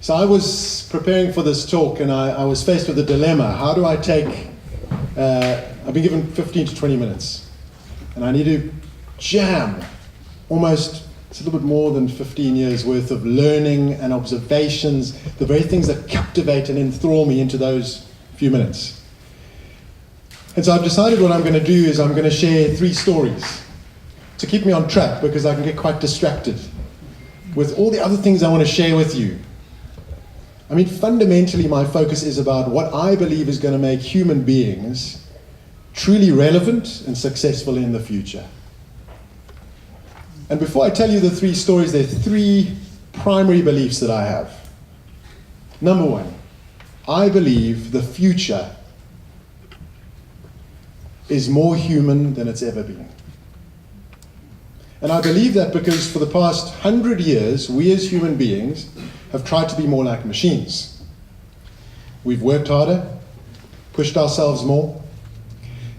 So I was preparing for this talk and I was faced with a dilemma. How do I take, I've been given 15 to 20 minutes and I need to jam almost, it's a little bit more than 15 years worth of learning and observations, the very things that captivate and enthrall me into those few minutes. And so I've decided what I'm going to do is I'm going to share 3 stories to keep me on track, because I can get quite distracted with all the other things I want to share with you. I mean, fundamentally, my focus is about what I believe is going to make human beings truly relevant and successful in the future. And before I tell you the 3 stories, there are 3 primary beliefs that I have. Number 1, I believe the future is more human than it's ever been. And I believe that because for the past 100 years, we as human beings have tried to be more like machines. We've worked harder, pushed ourselves more.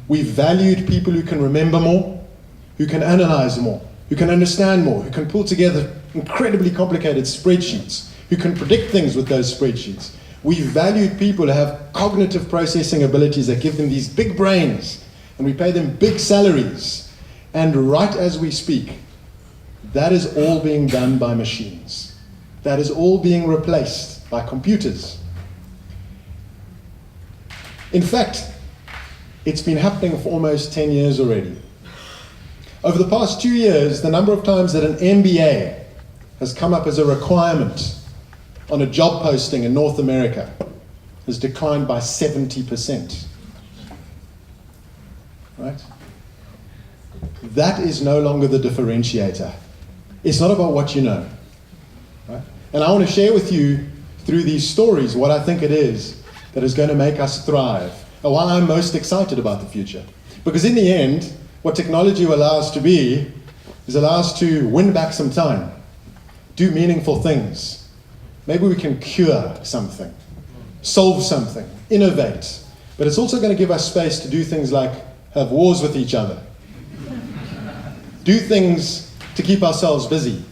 We've valued people who can remember more, who can analyze more, who can understand more, who can pull together incredibly complicated spreadsheets, who can predict things with those spreadsheets. We've valued people who have cognitive processing abilities that give them these big brains, and we pay them big salaries. And right as we speak, that is all being done by machines. That is all being replaced by computers. In fact, it's been happening for almost 10 years already. Over the past 2 years, the number of times that an MBA has come up as a requirement on a job posting in North America has declined by 70%. Right? That is no longer the differentiator. It's not about what you know. Right? And I want to share with you through these stories what I think it is that is going to make us thrive, and why I'm most excited about the future. Because in the end, what technology will allow us to be is allow us to win back some time, do meaningful things. Maybe we can cure something, solve something, innovate. But it's also going to give us space to do things like have wars with each other, do things to keep ourselves busy.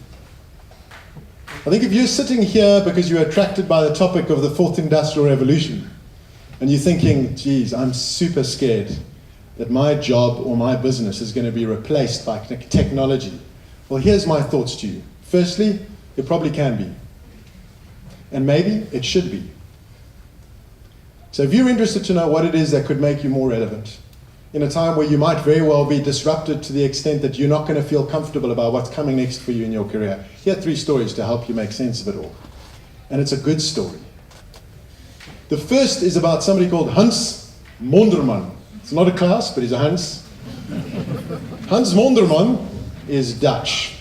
I think if you're sitting here because you're attracted by the topic of the 4th Industrial Revolution, and you're thinking, geez, I'm super scared that my job or my business is going to be replaced by technology. Well, here's my thoughts to you. Firstly, it probably can be. And maybe it should be. So if you're interested to know what it is that could make you more relevant, in a time where you might very well be disrupted to the extent that you're not going to feel comfortable about what's coming next for you in your career, here are 3 stories to help you make sense of it all. And it's a good story. The first is about somebody called Hans Monderman. It's not a Klaus, but he's a Hans. Hans Monderman is Dutch.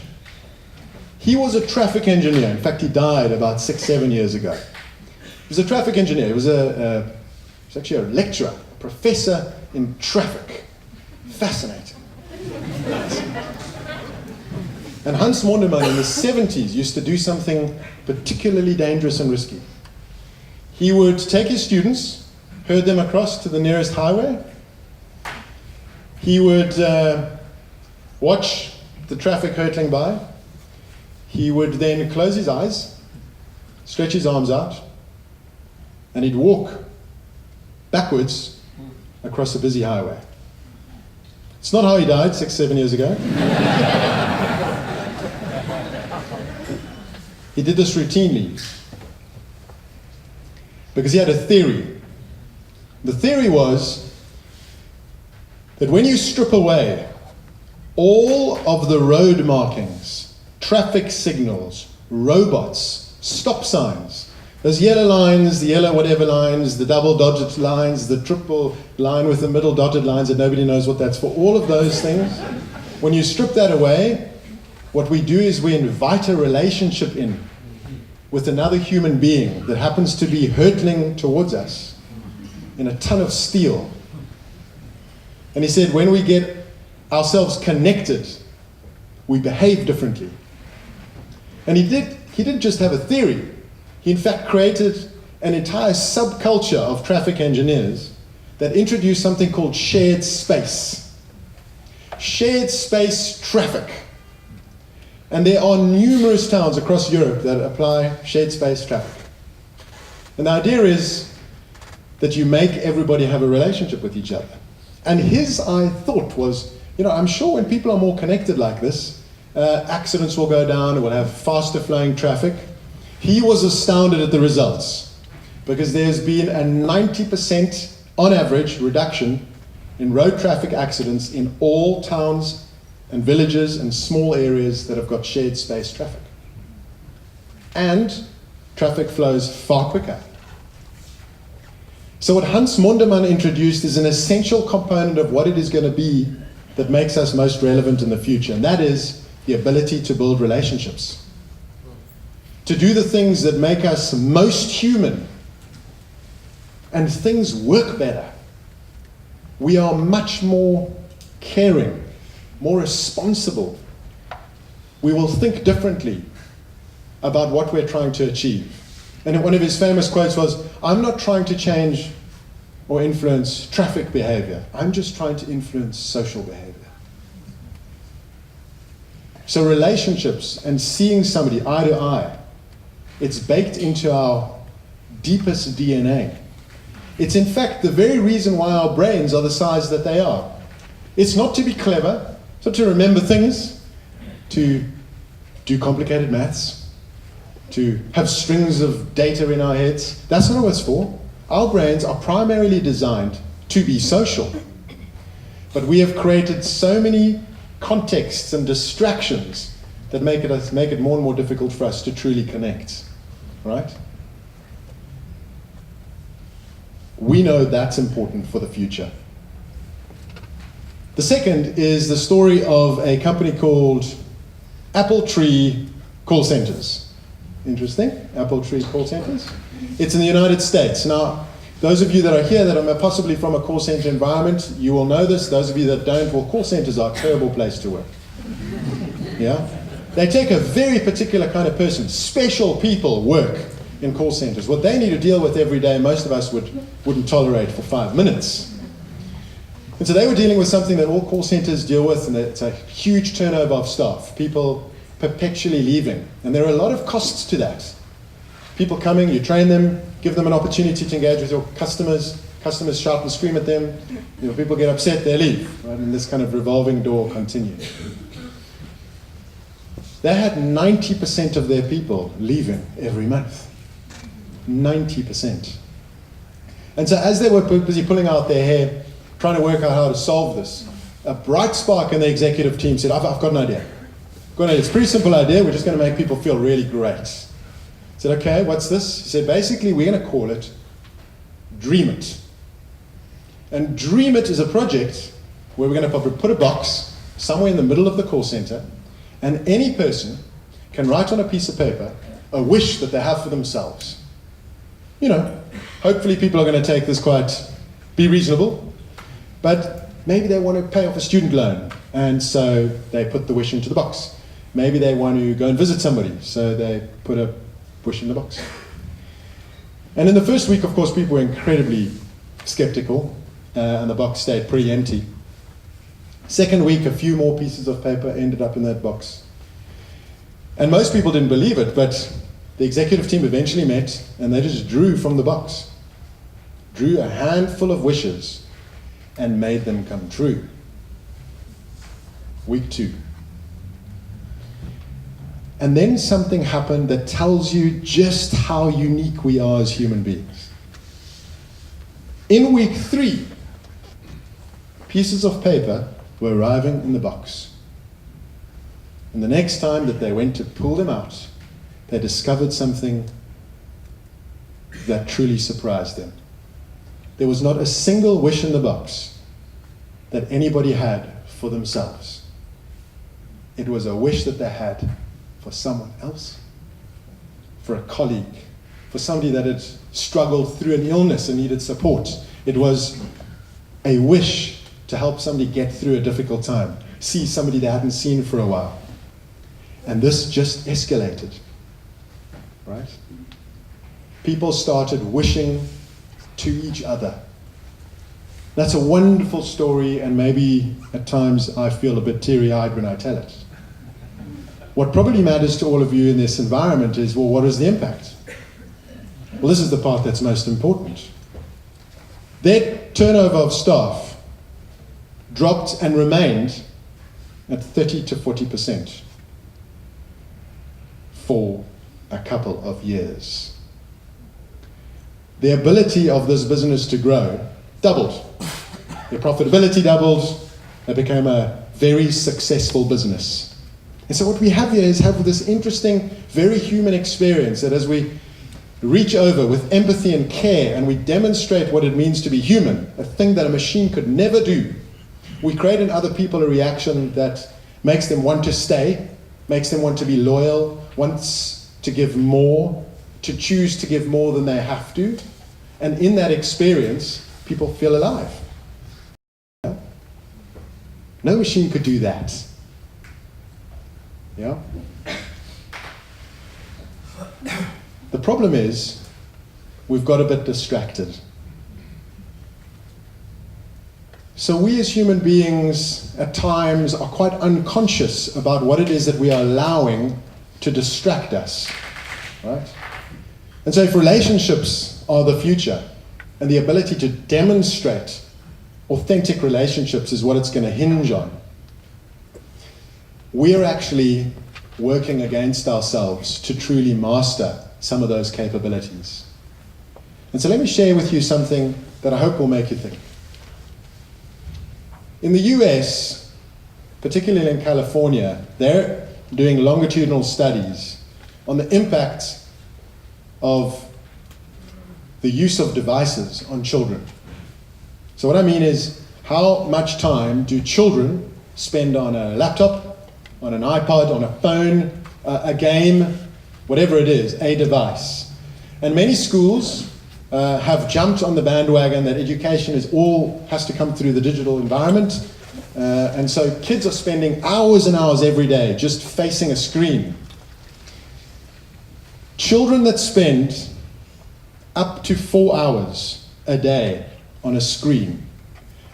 He was a traffic engineer. In fact, he died about 6-7 years ago. He was a traffic engineer. He was actually a lecturer, a professor in traffic. Fascinating. And Hans Monderman in the 70s used to do something particularly dangerous and risky. He would take his students, herd them across to the nearest highway. He would watch the traffic hurtling by. He would then close his eyes, stretch his arms out, and he'd walk backwards across a busy highway. It's not how he died 6-7 years ago. He did this routinely because he had a theory. The theory was that when you strip away all of the road markings, traffic signals, robots, stop signs, those yellow lines, the yellow whatever lines, the double dotted lines, the triple line with the middle dotted lines that nobody knows what that's for, all of those things, when you strip that away, what we do is we invite a relationship in with another human being that happens to be hurtling towards us in a ton of steel. And he said, when we get ourselves connected, we behave differently. And he didn't just have a theory. He in fact created an entire subculture of traffic engineers that introduced something called shared space. Shared space traffic. And there are numerous towns across Europe that apply shared space traffic. And the idea is that you make everybody have a relationship with each other. And his, I thought, was, I'm sure when people are more connected like this, accidents will go down, we'll have faster flowing traffic. He was astounded at the results, because there's been a 90% on average reduction in road traffic accidents in all towns and villages and small areas that have got shared space traffic. And traffic flows far quicker. So what Hans Mondemann introduced is an essential component of what it is going to be that makes us most relevant in the future, and that is the ability to build relationships. To do the things that make us most human, and things work better. We are much more caring, more responsible. We will think differently about what we're trying to achieve. And one of his famous quotes was, "I'm not trying to change or influence traffic behavior. I'm just trying to influence social behavior." So relationships and seeing somebody eye to eye, it's baked into our deepest DNA. It's in fact the very reason why our brains are the size that they are. It's not to be clever, it's not to remember things, to do complicated maths, to have strings of data in our heads. That's not what it's for. Our brains are primarily designed to be social. But we have created so many contexts and distractions that make it more and more difficult for us to truly connect, right? We know that's important for the future. The second is the story of a company called Apple Tree Call Centers. Interesting, Apple Tree Call Centers. It's in the United States. Now, those of you that are here that are possibly from a call center environment, you will know this. Those of you that don't, well, call centers are a terrible place to work. Yeah? They take a very particular kind of person. Special people work in call centers. What they need to deal with every day, most of us wouldn't tolerate for 5 minutes. And so they were dealing with something that all call centers deal with, and it's a huge turnover of staff, people perpetually leaving. And there are a lot of costs to that. People coming, you train them, give them an opportunity to engage with your customers. Customers shout and scream at them. People get upset, they leave. Right? And this kind of revolving door continues. They had 90% of their people leaving every month. 90%. And so as they were busy pulling out their hair, trying to work out how to solve this, a bright spark in the executive team said, I've got an idea. It's a pretty simple idea. We're just going to make people feel really great. I said, okay, what's this? He said, basically, we're going to call it Dream It. And Dream It is a project where we're going to put a box somewhere in the middle of the call center, and any person can write on a piece of paper a wish that they have for themselves. Hopefully people are going to take this be reasonable, but maybe they want to pay off a student loan, and so they put the wish into the box. Maybe they want to go and visit somebody, so they put a wish in the box. And in the first week, of course, people were incredibly skeptical, and the box stayed pretty empty. Second week, a few more pieces of paper ended up in that box. And most people didn't believe it, but the executive team eventually met, and they just drew from the box. Drew a handful of wishes and made them come true. Week 2. And then something happened that tells you just how unique we are as human beings. In week 3, pieces of paper were arriving in the box. And the next time that they went to pull them out, they discovered something that truly surprised them. There was not a single wish in the box that anybody had for themselves. It was a wish that they had for someone else, for a colleague, for somebody that had struggled through an illness and needed support. It was a wish to help somebody get through a difficult time, see somebody they hadn't seen for a while. And this just escalated, right? People started wishing to each other. That's a wonderful story, and maybe at times I feel a bit teary-eyed when I tell it. What probably matters to all of you in this environment is, well, what is the impact? Well, this is the part that's most important. Their turnover of staff dropped and remained at 30 to 40% for a couple of years. The ability of this business to grow doubled. Their profitability doubled. They became a very successful business. And so what we have here is this interesting, very human experience that as we reach over with empathy and care and we demonstrate what it means to be human, a thing that a machine could never do, we create in other people a reaction that makes them want to stay, makes them want to be loyal, wants to give more, to choose to give more than they have to. And in that experience, people feel alive. No machine could do that. Yeah? The problem is, we've got a bit distracted. So we as human beings at times are quite unconscious about what it is that we are allowing to distract us, right? And so if relationships are the future, and the ability to demonstrate authentic relationships is what it's going to hinge on, we are actually working against ourselves to truly master some of those capabilities. And so let me share with you something that I hope will make you think. In the US, particularly in California, they're doing longitudinal studies on the impact of the use of devices on children. So what I mean is, how much time do children spend on a laptop, on an iPod, on a phone, a game, whatever it is, a device. And many schools have jumped on the bandwagon that education has to come through the digital environment. And so kids are spending hours and hours every day just facing a screen. Children that spend up to 4 hours a day on a screen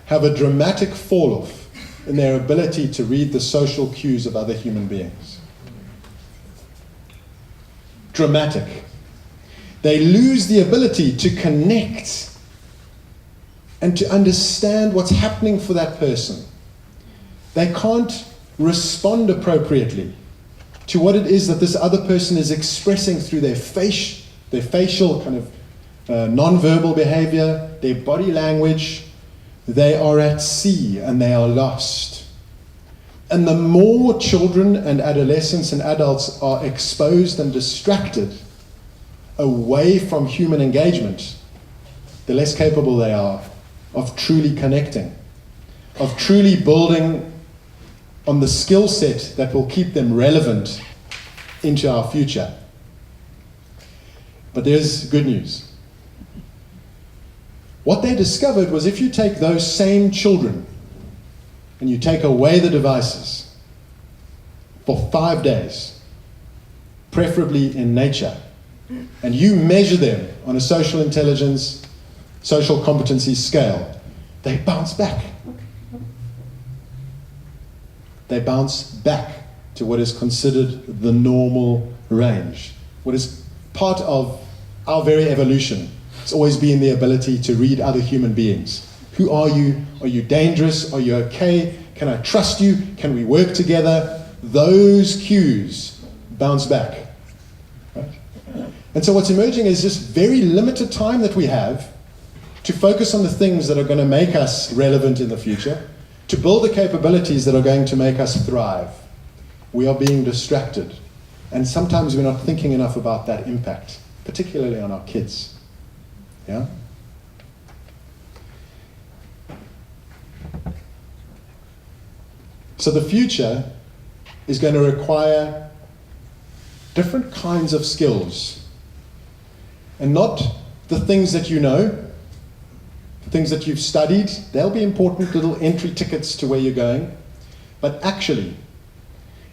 have a dramatic fall-off in their ability to read the social cues of other human beings. Dramatic. They lose the ability to connect and to understand what's happening for that person. They can't respond appropriately to what it is that this other person is expressing through their facial kind of non-verbal behavior, their body language. They are at sea and they are lost. And the more children and adolescents and adults are exposed and distracted away from human engagement, the less capable they are of truly connecting, of truly building on the skill set that will keep them relevant into our future. But there's good news. What they discovered was if you take those same children and you take away the devices for 5 days, preferably in nature, and you measure them on a social intelligence, social competency scale, they bounce back. They bounce back to what is considered the normal range, what is part of our very evolution. It's always been the ability to read other human beings. Who are you? Are you dangerous? Are you okay? Can I trust you? Can we work together? Those cues bounce back. Right? And so what's emerging is this very limited time that we have to focus on the things that are going to make us relevant in the future, to build the capabilities that are going to make us thrive. We are being distracted. And sometimes we're not thinking enough about that impact, particularly on our kids. Yeah? So the future is going to require different kinds of skills. And not the things that you know, the things that you've studied. They'll be important little entry tickets to where you're going. But actually,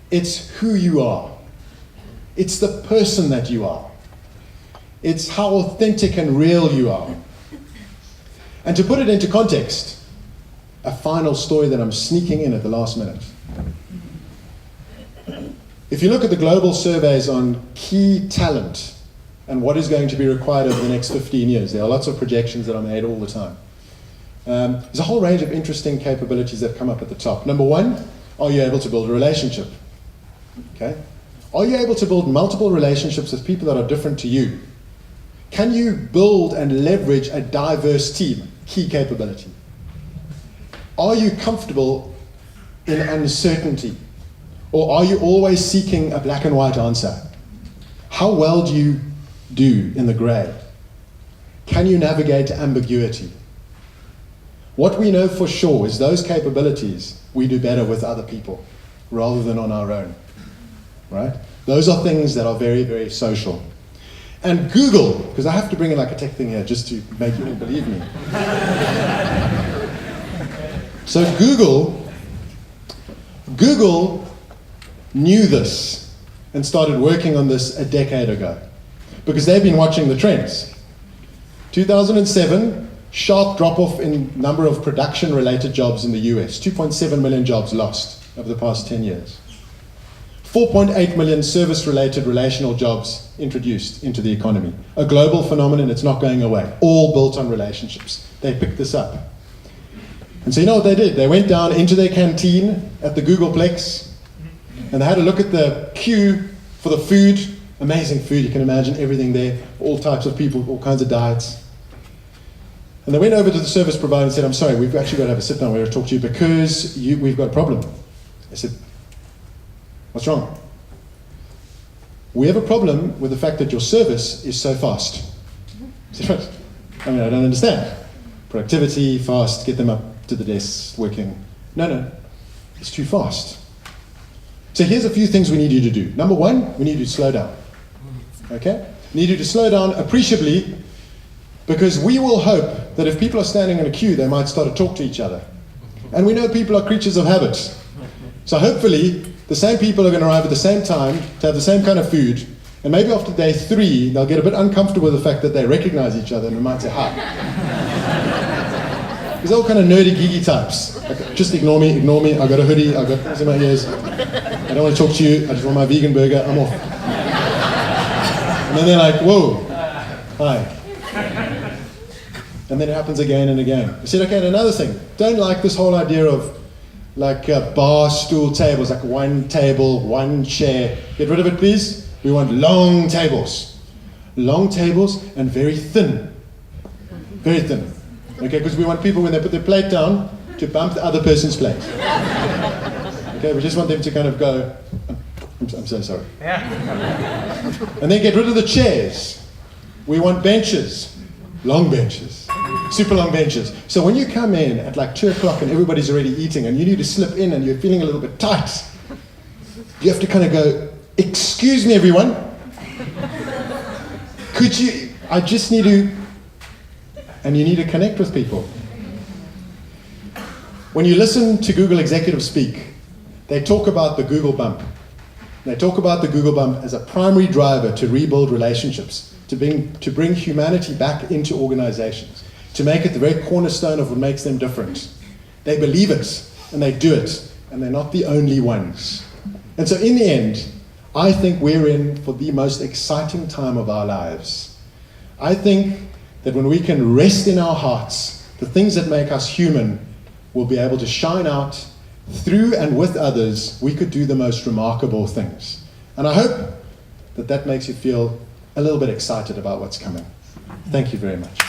it's who you are. It's the person that you are. It's how authentic and real you are. And to put it into context, a final story that I'm sneaking in at the last minute. If you look at the global surveys on key talent and what is going to be required over the next 15 years. There are lots of projections that are made all the time. There's a whole range of interesting capabilities that come up at the top. Number one, are you able to build a relationship? Okay? Are you able to build multiple relationships with people that are different to you? Can you build and leverage a diverse team? Key capability. Are you comfortable in uncertainty? Or are you always seeking a black and white answer? How well do you do in the gray? Can you navigate ambiguity? What we know for sure is those capabilities we do better with other people rather than on our own, right? Those are things that are very, very social. And Google, because I have to bring in like a tech thing here just to make you all believe me. So Google knew this and started working on this a decade ago because they've been watching the trends. 2007, sharp drop-off in number of production-related jobs in the US. 2.7 million jobs lost over the past 10 years. 4.8 million service-related relational jobs introduced into the economy. A global phenomenon, it's not going away. All built on relationships. They picked this up. And so you know what they did? They went down into their canteen at the Googleplex, and they had a look at the queue for the food. Amazing food, you can imagine everything there. All types of people, all kinds of diets. And they went over to the service provider and said, I'm sorry, we've actually got to have a sit down, we're going to talk to you because we've got a problem. I said, what's wrong? We have a problem with the fact that your service is so fast. I said, what? I mean, I don't understand. Productivity, fast, get them up to the desk, working. No, it's too fast. So here's a few things we need you to do. Number one, we need you to slow down. Okay? We need you to slow down appreciably because we will hope that if people are standing in a queue, they might start to talk to each other. And we know people are creatures of habit. So hopefully, the same people are going to arrive at the same time to have the same kind of food. And maybe after day 3, they'll get a bit uncomfortable with the fact that they recognize each other and they might say hi. These are all kind of nerdy, geeky types. Like, just ignore me, I've got a hoodie, I've got things in my ears. I don't want to talk to you, I just want my vegan burger, I'm off. And then they're like, whoa, hi. And then it happens again and again. I said, okay, and another thing, don't like this whole idea of like bar stool tables, like one table, one chair. Get rid of it, please. We want long tables. Long tables and very thin. Very thin. Okay, because we want people, when they put their plate down, to bump the other person's plate. Okay, we just want them to kind of go, I'm so sorry. And then get rid of the chairs. We want benches. Long benches. Super long benches. So when you come in at like 2 o'clock and everybody's already eating and you need to slip in and you're feeling a little bit tight, you have to kind of go, excuse me everyone, could you, I just need to, and you need to connect with people. When you listen to Google executives speak, they talk about the Google bump. They talk about the Google bump as a primary driver to rebuild relationships, to bring humanity back into organizations, to make it the very cornerstone of what makes them different. They believe it, and they do it, and they're not the only ones. And so in the end, I think we're in for the most exciting time of our lives. I think that when we can rest in our hearts, the things that make us human will be able to shine out through and with others. We could do the most remarkable things. And I hope that that makes you feel a little bit excited about what's coming. Thank you very much.